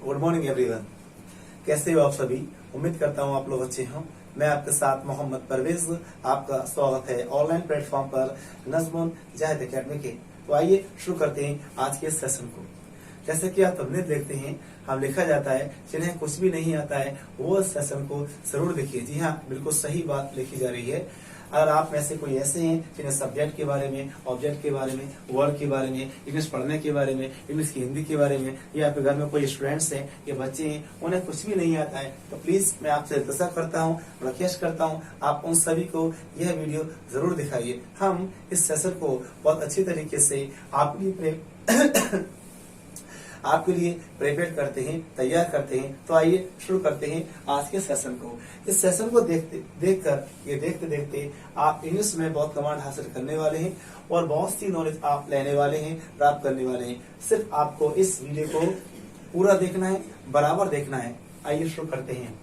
Good morning everyone. कैसे हो आप सभी? उम्मीद करता हूँ आप लोग अच्छे हों। मैं आपके साथ मोहम्मद परवेज, आपका स्वागत है ऑनलाइन प्लेटफॉर्म पर नज़्मुन जाहिद एकेडमी के। तो आइए शुरू करते हैं आज के सेशन को। जैसे कि आप हमने देखते हैं, हम लिखा जाता है जिन्हें कुछ भी नहीं आता है वो सेशन को जरूर देखिए। जी हाँ, बिल्कुल सही बात लिखी जा रही है। अगर आप में से कोई ऐसे हैं जिन्हें सब्जेक्ट के बारे में, ऑब्जेक्ट के बारे में, वर्ड के बारे में, इंग्लिश पढ़ने के बारे में, इंग्लिश की हिंदी के बारे में, या आपके घर में कोई स्टूडेंट्स हैं या बच्चे हैं उन्हें कुछ भी नहीं आता है, तो प्लीज मैं आपसे इल्तिजा करता हूँ, रिक्वेस्ट करता हूँ, आप उन सभी को यह वीडियो जरूर दिखाइए। हम इस सेशन को बहुत अच्छी तरीके से आपके लिए प्रिपेयर करते हैं, तैयार करते हैं। तो आइए शुरू करते हैं आज के सेशन को। इस सेशन को देखते देखते आप इंग्लिश में बहुत कमांड हासिल करने वाले हैं और बहुत सी नॉलेज आप लेने वाले हैं, प्राप्त करने वाले हैं। सिर्फ आपको इस वीडियो को पूरा देखना है, बराबर देखना है। आइए शुरू करते हैं।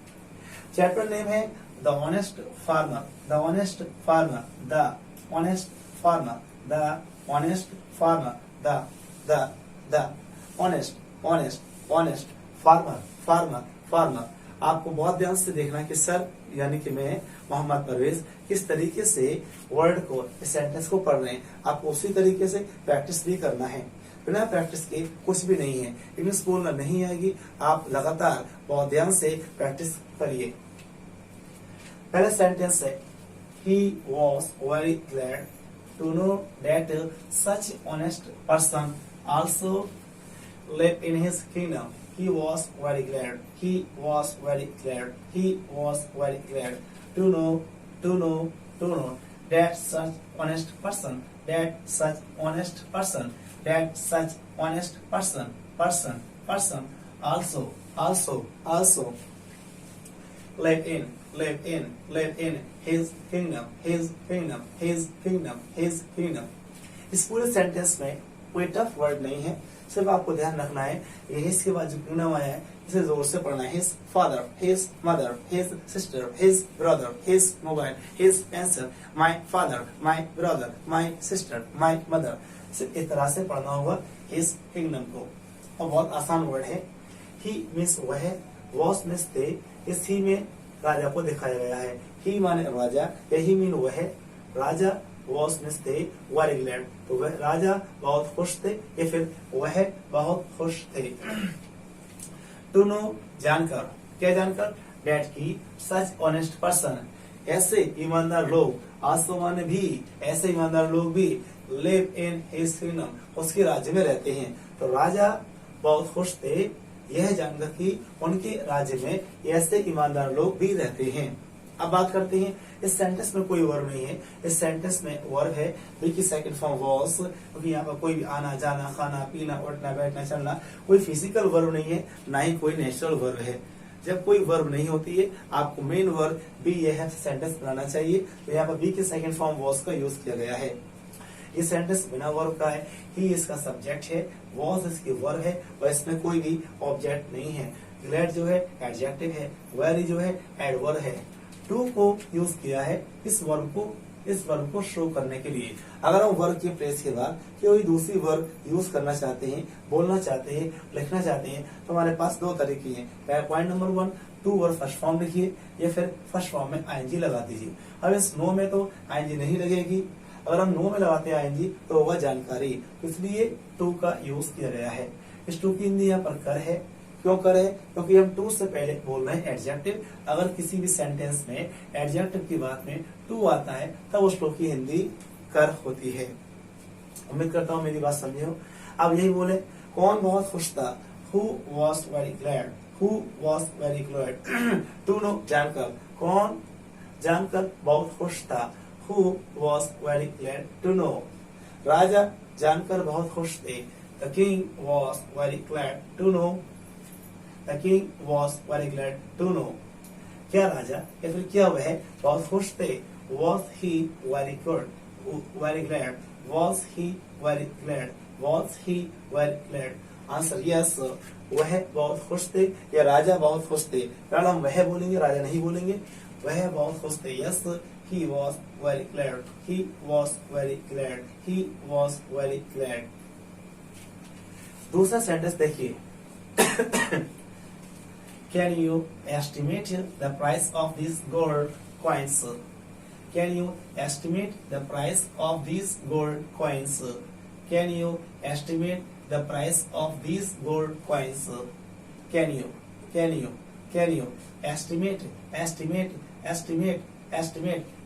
चैप्टर नेम है the honest farmer. The honest farmer, the honest farmer, the honest farmer, the honest farmer. आपको बहुत ध्यान से देखना है कि सर यानी कि मैं मोहम्मद परवेज किस तरीके से वर्ड को, सेंटेंस को पढ़ रहे हैं। आपको उसी तरीके से प्रैक्टिस भी करना है। बिना प्रैक्टिस के कुछ भी नहीं है। इंग्लिश बोलना नहीं आएगी, आप लगातार बहुत ध्यान से प्रैक्टिस करिए। पहला सेंटेंस है He was very glad to know that such honest person also live in his kingdom. He was very glad. He was very glad. He was very glad to know that such honest person, that such honest person, that such honest person also live in his kingdom. इस पूरे sentence में कोई tough word नहीं है, सिर्फ आपको ध्यान रखना है ये हिज के बाद जो किंगडम आया है इसे जोर से पढ़ना है। His father, his mother, his sister, his brother, his mobile, his pencil, my father, my brother, my sister, my mother. सिर्फ इस तरह से पढ़ना होगा हिज किंगडम को। और बहुत आसान वर्ड है। ही मीन्स वह है, वॉस मीन्स थे। इस ही में राजा को दिखाया गया है। ही माने राजा, यही मीन वह है। राजा वॉस मीन्स थे, वेरी ग्लैड तो वह राजा बहुत खुश थे, या फिर वह बहुत खुश थे। टू नो जानकर, क्या जानकर? डेट की सच ऑनेस्ट पर्सन, ऐसे ईमानदार लोग, आसो माने भी, ऐसे ईमानदार लोग भी लिव इन हिज किंगडम, उसके राज्य में रहते हैं। तो राजा बहुत खुश थे यह जानकर कि उनके राज्य में ऐसे ईमानदार लोग भी रहते हैं। अब बात करते हैं, इस सेंटेंस में कोई वर्ब नहीं है। इस सेंटेंस में वर्ब है बी की सेकंड फॉर्म वॉज, क्योंकि यहाँ पर कोई भी आना जाना, खाना पीना, उठना बैठना चलना, कोई फिजिकल वर्ब नहीं है, ना ही कोई नेचुरल वर्ब है। जब कोई वर्ब नहीं होती है आपको मेन वर्ब बी यह सेंटेंस बनाना चाहिए। तो यहाँ पर बी के सेकंड फॉर्म वॉज का यूज किया गया है। ये सेंटेंस बिना वर्ब का है। ही इसका सब्जेक्ट है, वॉज इसकी वर्ब है और इसमें कोई भी ऑब्जेक्ट नहीं है। ग्लैड जो है एडजेक्टिव है, वेरी जो है एडवर्ब है। टू को यूज किया है इस वर्ब को शो करने के लिए। अगर हम वर्ब के प्लेस के बाद कोई दूसरी वर्ब यूज करना चाहते हैं, बोलना चाहते हैं, लिखना चाहते हैं, तो हमारे पास दो तरीके हैं। Point number 1, to verb first form लिखिए या फिर फर्स्ट फॉर्म में आईएनजी लगा दीजिए। अब इस नो में तो आईएनजी नहीं लगेगी। अगर हम नो में लगाते हैं आईएनजी तो होगा जानकारी, इसलिए टू का यूज किया गया है। इस टू की हिंदी यहाँ पर कर है। क्यों कर है? क्योंकि हम टू से पहले बोल रहे हैं एडजेक्टिव। अगर किसी भी सेंटेंस में एडजेक्टिव की बात में टू आता है तब उस टू की हिंदी कर होती है। उम्मीद करता हूँ मेरी बात समझे हो। अब यही बोले, कौन बहुत खुश था? Who was very glad? Who was very glad? To know जानकर, कौन जानकर बहुत खुश था? Who was very glad to know? राजा जानकर बहुत खुश थे। The king was very glad to know. The king was very glad to know. क्या राजा या फिर क्या वह बहुत खुश थे? Was he very good? Very glad. Was he very glad? Was he very glad? Answer yes, वह बहुत खुश थे या राजा बहुत खुश थे। कारण हम वह बोलेंगे, राजा नहीं बोलेंगे। वह बहुत खुश थे। Yes, he was very glad. He was very glad. He was very glad. दूसरा सेंटेंस देखिए। Can you estimate the price of these gold coins? Can you estimate the price of these gold coins? Can you estimate the price of these gold coins? Can you estimate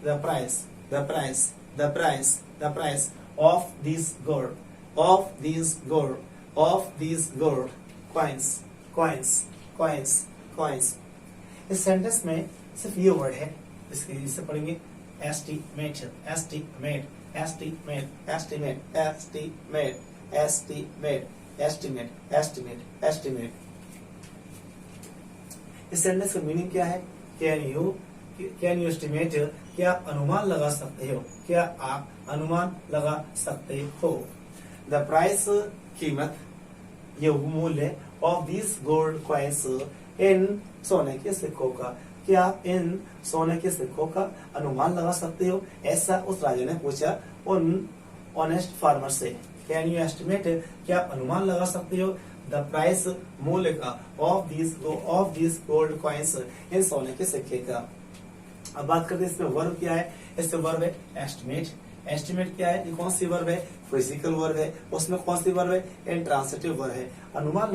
the price of these gold coins. इस sentence में सिर्फ ये word है, इसके इसे पढ़ेंगे estimate. इस sentence का मीनिंग क्या है? कैन यू एस्टिमेट, क्या अनुमान लगा सकते हो, क्या आप अनुमान लगा सकते हो। द प्राइस, कीमत, ये मूल्य ऑफ दिस गोल्ड कॉइन्स, इन सोने के सिक्कों का, क्या इन सोने के सिक्कों का अनुमान लगा सकते हो, ऐसा उस राजा ने पूछा उन ऑनेस्ट फार्मर से। कैन यू एस्टिमेट, क्या आप अनुमान लगा सकते हो द प्राइस, मूल्य का, ऑफ दिस गोल्ड कॉइन्स, इन सोने के सिक्के का। अब बात करते हैं इसमें वर्ब क्या है। इसमें वर्ब है एस्टिमेट। एस्टिमेट क्या है? ये कौन सी वर्ब है? फिजिकल वर्ब है। उसमें कौन सी वर्ब है? इंट्रांसिटिव वर्ब है। अनुमान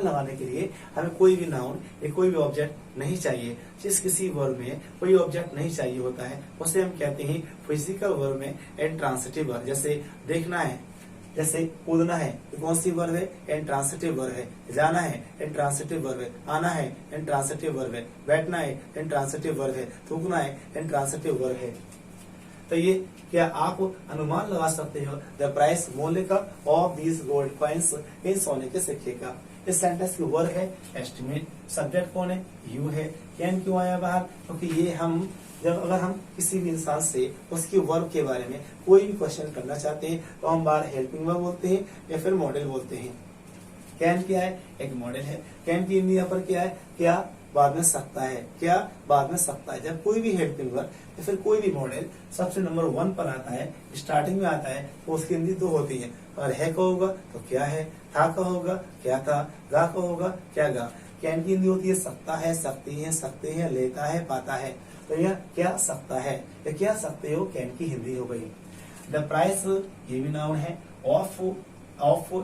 लगाने के लिए हमें कोई भी नाउन या कोई भी ऑब्जेक्ट नहीं चाहिए। जिस किसी वर्ब में कोई ऑब्जेक्ट नहीं चाहिए होता है उसे हम कहते हैं फिजिकल वर्ब में इंट्रांसिटिव वर्ब। जैसे देखना है, जैसे कूदना है, ये कौन सी वर्ब है? इंट्रांसिटिव वर्ब है। जाना है, इंट्रांसिटिव वर्ब है। आना है, इंट्रांसिटिव वर्ब है। बैठना है, इंट्रांसिटिव वर्ब है। थूकना है, इंट्रांसिटिव वर्ब है। तो ये क्या आप अनुमान लगा सकते हो द प्राइस, मूल्य का, ऑफ दिस गोल्ड कॉइन्स, इन सोने के सिक्के का। इस सेंटेंस की वर्ब है एस्टिमेट। सब्जेक्ट कौन है? यू है। कैन क्यों आया बाहर? क्योंकि ये हम अगर हम किसी भी इंसान से उसकी वर्ब के बारे में कोई भी क्वेश्चन करना चाहते हैं तो हम बाहर हेल्पिंग वर्ब बोलते हैं या फिर मॉडल बोलते हैं। कैन क्या है? एक मॉडल है। कैन की हिंदी यहाँ पर क्या है? क्या बाद में सकता है, क्या बाद में सकता है। जब कोई भी हेल्पिंग वर्ब या फिर कोई भी मॉडल सबसे नंबर 1 पर आता है, स्टार्टिंग में आता है, तो उसकी हिंदी 2 होती है। अगर है का होगा तो क्या है, था का होगा क्या था, गा का होगा क्या गा। कैन की हिंदी होती है सकता है, सकती है, सकते हैं, लेता है, पाता है। तो यह क्या सकता है या क्या सकते हो, कैन की हिंदी हो गई। द प्राइस, ये भी नाउन है। ऑफ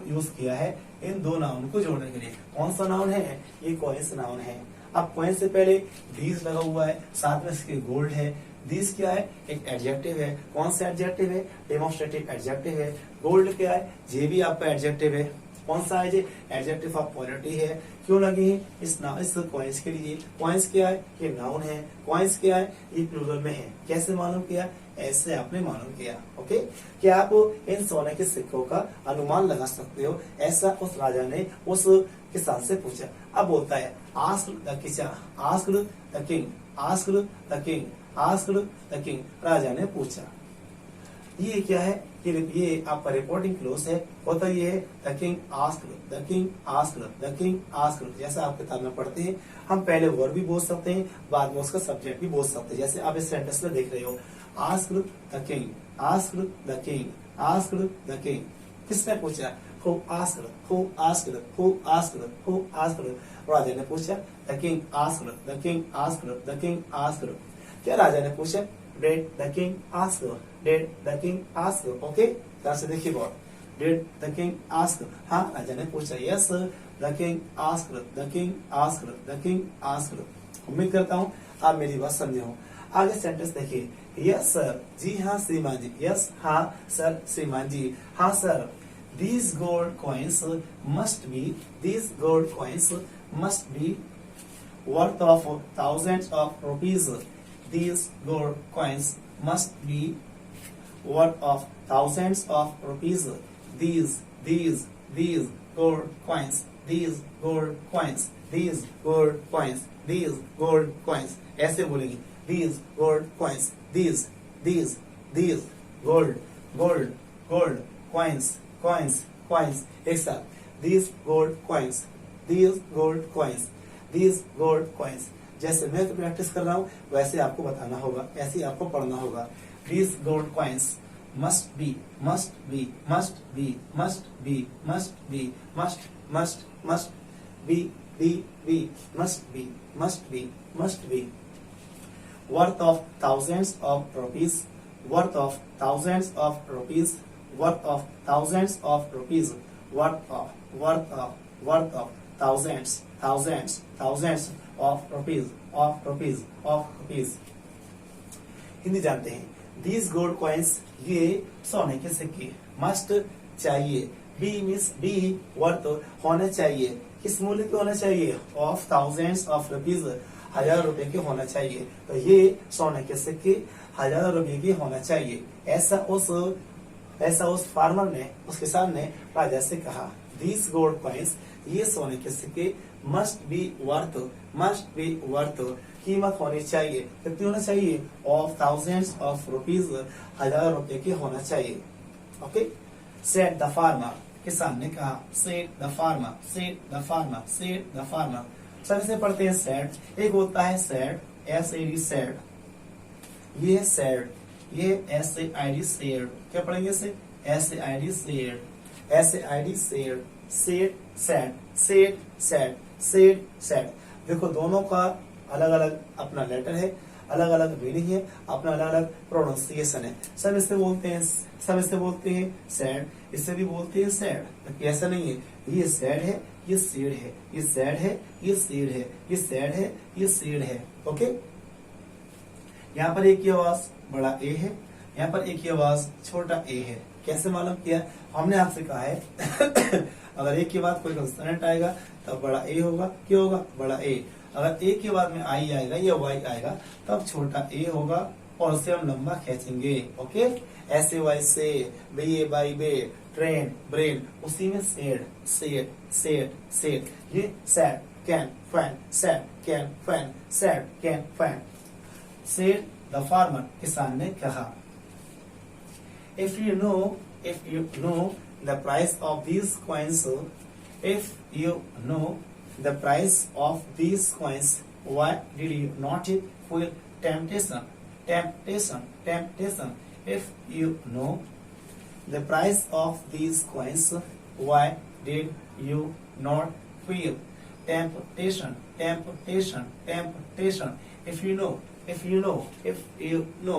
यूज किया है इन दो नाउन को जोड़ने के लिए। कौन सा नाउन है? ये कॉइन्स नाउन है। अब कॉइन्स से पहले दीज लगा हुआ है, साथ में इसके गोल्ड है। दीज क्या है? एक एडजेक्टिव है। कौन सा एडजेक्टिव है? डेमोन्स्ट्रेटिव एडजेक्टिव है। गोल्ड क्या है? ये भी आपका एडजेक्टिव है। कौन सा है? एडजेक्टिव ऑफ क्वालिटी है। क्यों लगे हैं इस कॉइन्स के लिए? कॉइन्स क्या है? ये नाउन है। कॉइन्स क्या है? ये प्लूरल में है। कैसे मालूम किया? ऐसे आपने मालूम किया। ओके, क्या आप इन सोने के सिक्कों का अनुमान लगा सकते हो? ऐसा उस राजा ने उस किसान से पूछा। अब बोलता है आस्क्ड द किसान, asked the king, asked the king, asked the king, राजा ने पूछा। ये क्या है? ये आपका रिपोर्टिंग क्लोज है। होता ये है the king asked, the king asked, the king asked. जैसा आप किताब में पढ़ते हैं, हम पहले वर्ब भी बोल सकते हैं, बाद में उसका सब्जेक्ट भी बोल सकते हैं। जैसे आप इस सेंटेंस में देख रहे हो, asked the king, asked the king, asked the king. किसने पूछा? Who asked? Who asked? Who asked? Who asked? राजा ने पूछा। The king asked, the king asked, the king asked। क्या राजा ने पूछा? Did the king ask? Did the king ask? Okay, ध्यान से देखिए बहुत। Did the king ask? हाँ, राजा ने पूछा। Yes, the king asked, the king asked, the king asked। उम्मीद करता हूँ आप मेरी बात समझे हो। आगे सेंटेंस देखिए। यस सर, जी हाँ श्रीमान जी। यस, हाँ सर श्रीमान जी। हाँ sir. These gold coins must be worth of thousands of rupees. These gold coins must be worth of thousands of rupees. These gold coins, these gold coins, these gold coins, these gold coins। ऐसे बोलेंगे, these gold coins, these gold coins, coins एक साथ। These gold coins, these gold coins, these gold coins। जैसे मैं तो practice कर रहा हूँ वैसे आपको बताना होगा, ऐसे आपको पढ़ना होगा। These gold coins must be be, must be. Worth of thousands of rupees, worth of thousands of rupees, worth of thousands of rupees, worth of thousands of rupees. Hindi जानते हैं. These gold coins, ये सोने के सिक्के. Must, चाहिए. Be means be, worth, होने चाहिए. किस मूल्य के होना चाहिए? Of thousands of rupees, 1000 रुपए के होना चाहिए. तो ये सोने के सिक्के 1000 रुपए के होना चाहिए. ऐसा उस फार्मर ने, उस किसान ने राजा से कहा. These gold coins, ये सोने के सिक्के must be worth, कीमत होनी चाहिए. कितनी होना चाहिए? Of thousands of rupees, 1000 रुपए के होना चाहिए. ओके. Said the farmer, किसान ने कहा. Said the farmer. सब इसे पढ़ते हैं said. एक होता है said, SAD said. ये said, ये SAID said. क्या पढ़ेंगे इसे? SAID said. देखो दोनों का अलग अलग अपना लेटर है, अलग अलग मीनिंग है, अपना अलग अलग प्रोनाउंसिएशन है. सब इससे बोलते हैं सैड, इससे भी बोलते हैं सैड. ऐसा नहीं है ये सैड है, ये सीड है, ये सैड है, ये सीड है, ये सैड है, ये सीड है. ओके. यहाँ पर एक की आवाज बड़ा ए है, यहाँ पर एक की आवाज छोटा ए है. कैसे मालूम किया? हमने आपसे कहा है अगर एक के बाद कोई कंसोनेंट आएगा तब बड़ा ए होगा. क्या होगा? बड़ा ए. अगर ए के बाद में आई आएगा या वाई आएगा तब छोटा ए होगा और उसे हम लंबा खींचेंगे. ओके. ऐसे वाई से, बे बाई बे, ट्रेन, ब्रेन, उसी में सेड. ये sad can find. Said the farmer, किसान ने कहा. If you know the price of these coins, why did you not feel temptation? If you know the price of these coins, why did you not feel temptation? If you know, if you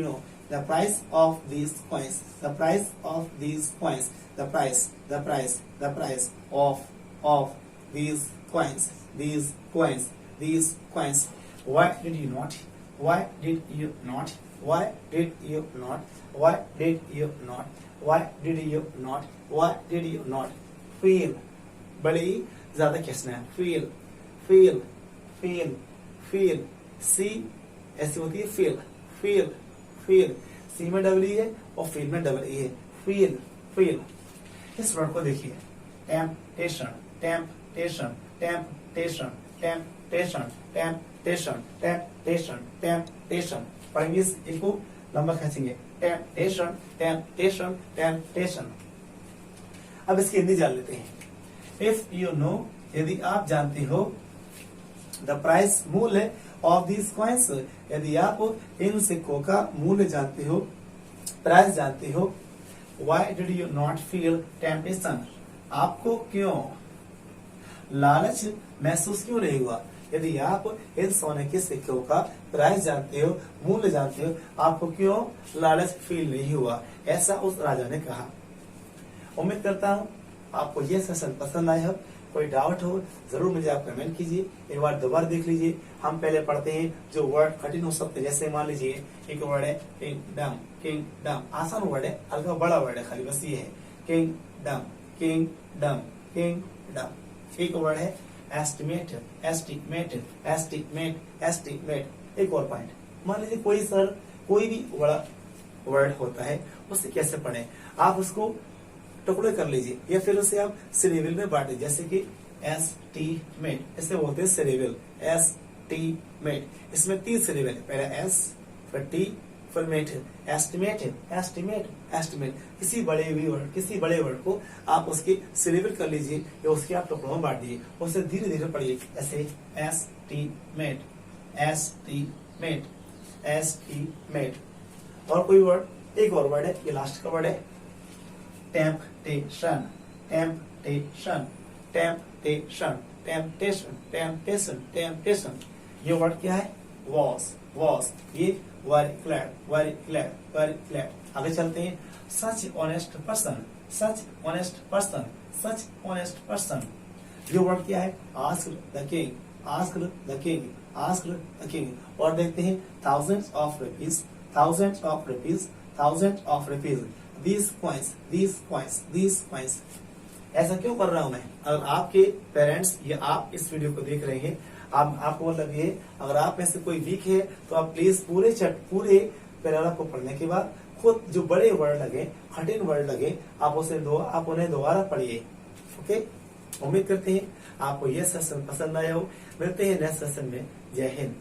know, the price of these coins, the price of these coins why did you not feel? बड़ी ज्यादा खींचना है. Feel सी ऐसी होती है. Feel सी में double E है और फील में डबल ई है. फील. इस वर्ड को देखिए. टेम्पटेशन. पढ़ेंगे इसको लंबा खींचेंगे. टेम्पटेशन. अब इसकी हिंदी जान लेते हैं. इफ यू नो, यदि आप जानते हो, द प्राइस, मूल्य, ऑफ दीज कॉइन्स, यदि आप इन सिक्कों का मूल्य जानते हो, प्राइस जानते हो, why did you not feel temptation, आपको क्यों लालच महसूस क्यों नहीं हुआ? यदि आप इन सोने के सिक्कों का प्राइस जानते हो, मूल्य जानते हो, आपको क्यों लालच फील नहीं हुआ? ऐसा उस राजा ने कहा. उम्मीद करता हूँ आपको ये सेशन पसंद आया हो. कोई डाउट हो जरूर मुझे आप कमेंट कीजिए. एक बार दोबारा देख लीजिए. हम पहले पढ़ते हैं जो वर्ड कठिन हो सकते हैं. जैसे मान लीजिए एक वर्ड है किंगडम. आसान वर्ड है, हल्का बड़ा वर्ड है, खाली बस ये है किंगडम. एक वर्ड है एस्टिमेट. एक और पॉइंट. मान लीजिए कोई भी बड़ा वर्ड होता है, उसे कैसे पढ़े? आप उसको टुकड़े कर लीजिए या फिर उसे आप सिलेबल में बांटे. जैसे कि एस्टीमेट, इसे बोलते हैं सिलेबल. एस्टीमेट, इसमें 3 सिलेबल है. पहले एस, फिर टी, फिर मेट. एस्टिमेट. किसी बड़े वर्ड को आप उसके सिलेबल कर लीजिए या उसके आप टुकड़ों में बांट दीजिए. उसे धीरे धीरे पढ़िए. ऐसे एस्टीमेट. और कोई वर्ड, एक और वर्ड है, ये लास्ट का वर्ड है temptation, temptation, temptation, temptation, temptation, temptation. ये वर्ड क्या है? Was, was. ये very glad, very glad, very glad. आगे चलते हैं। Such honest person, such honest person, such honest person. ये वर्ड क्या है? Asked the king, asked the king, asked the king. और देखते हैं thousands of rupees, thousands of rupees, thousands of rupees, these coins, these coins, these coins। ऐसा क्यों कर रहा हूं मैं? अगर आपके पेरेंट्स या आप इस वीडियो को देख रहे हैं, आपको मतलब ये, अगर आप में से कोई वीक है तो आप प्लीज पूरे पैराग्राफ को पढ़ने के बाद खुद जो बड़े वर्ड लगे, कठिन वर्ड लगे, आप उन्हें दोबारा पढ़िए। ओके, उम्मीद करते हैं आपको यह सेशन पसंद आया हो। मिलते हैं नेक्स्ट सेशन में। जय हिंद।